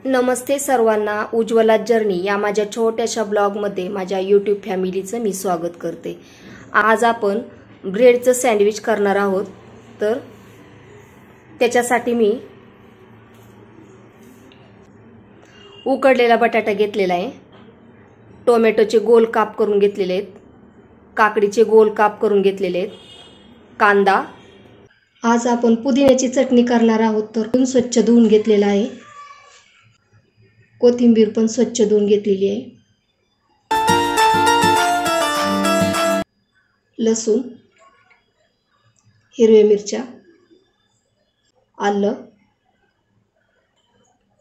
नमस्ते सर्वांना, उज्ज्वला जर्नी या माझ्या छोट्याशा ब्लॉगमध्ये माझ्या यूट्यूब फॅमिलीचं मी स्वागत करते। आज आपण ब्रेडचं सँडविच करणार आहोत। तर त्याच्यासाठी मी उकडलेला बटाटा घेतलेला आहे, टोमॅटोचे गोल काप करून घेतलेले आहेत, काकडीचे गोल काप करून घेतलेले आहेत, कांदा। आज आपण पुदिन्याची चटणी करणार आहोत, तर स्वच्छ धुवून घेतलेला आहे। कोथिंबीर पण स्वच्छ धुवून घेतलेली आहे। लसूण, हिरव्या मिरच्या, आलं,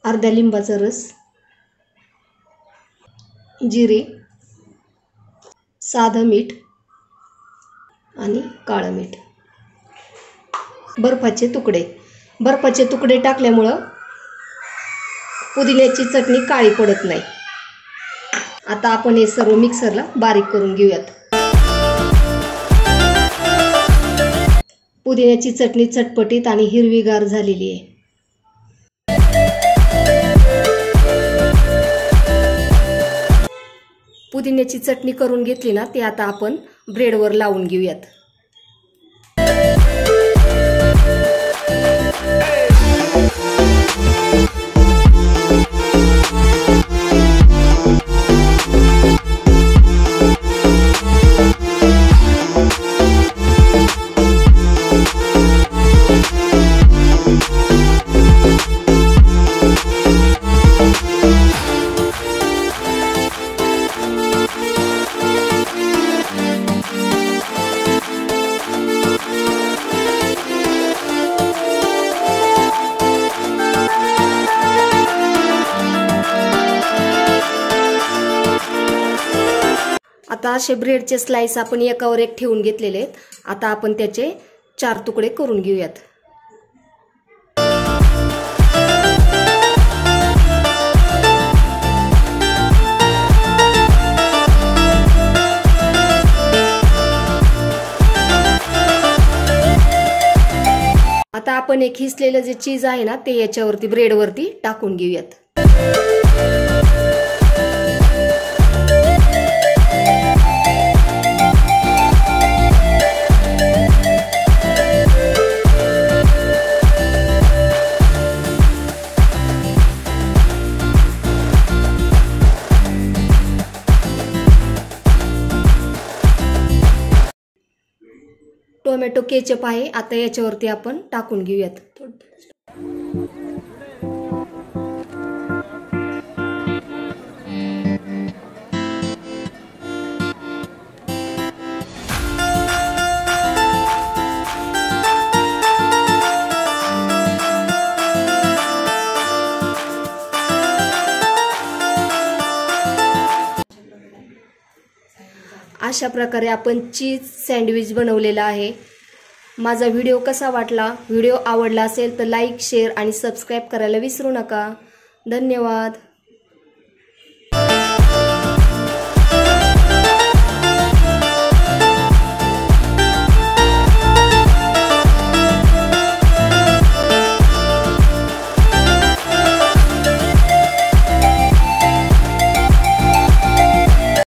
अर्धा लिंबाचा रस, जिरे, साधं मीठ आणि काळं मीठ। बर्फाचे तुकडे टाकल्यामुळे पुदिन्याची चटणी काळी पडत नाही। आता आपण हे सर्व मिक्सरला बारीक करून घेऊयात। पुदिन्याची चटणी चटपटीत आणि हिरवीगार झालेली आहे। पुदिन्याची चटणी करून घेतली ना, ती आता आपण ब्रेडवर लावून घेऊयात। आता असे ब्रेडचे स्लाइस आपण एकावर एक ठेवून घेतलेले आहेत। आता आपण त्याचे 4 तुकडे करून घेऊयात। आता आपण एक खिसलेलं जे चीज आहे ना, ते याच्यावरती ब्रेडवरती टाकून घेऊयात। टोमॅटो केचप आहे, आता याच्यावरती आपण टाकून घेऊयात। अशा प्रकारे आपण चीज सँडविच बनवलेला आहे। माझा व्हिडिओ कसा वाटला? व्हिडिओ आवडला असेल तर लाईक, शेअर आणि सबस्क्राईब करायला विसरू नका। धन्यवाद।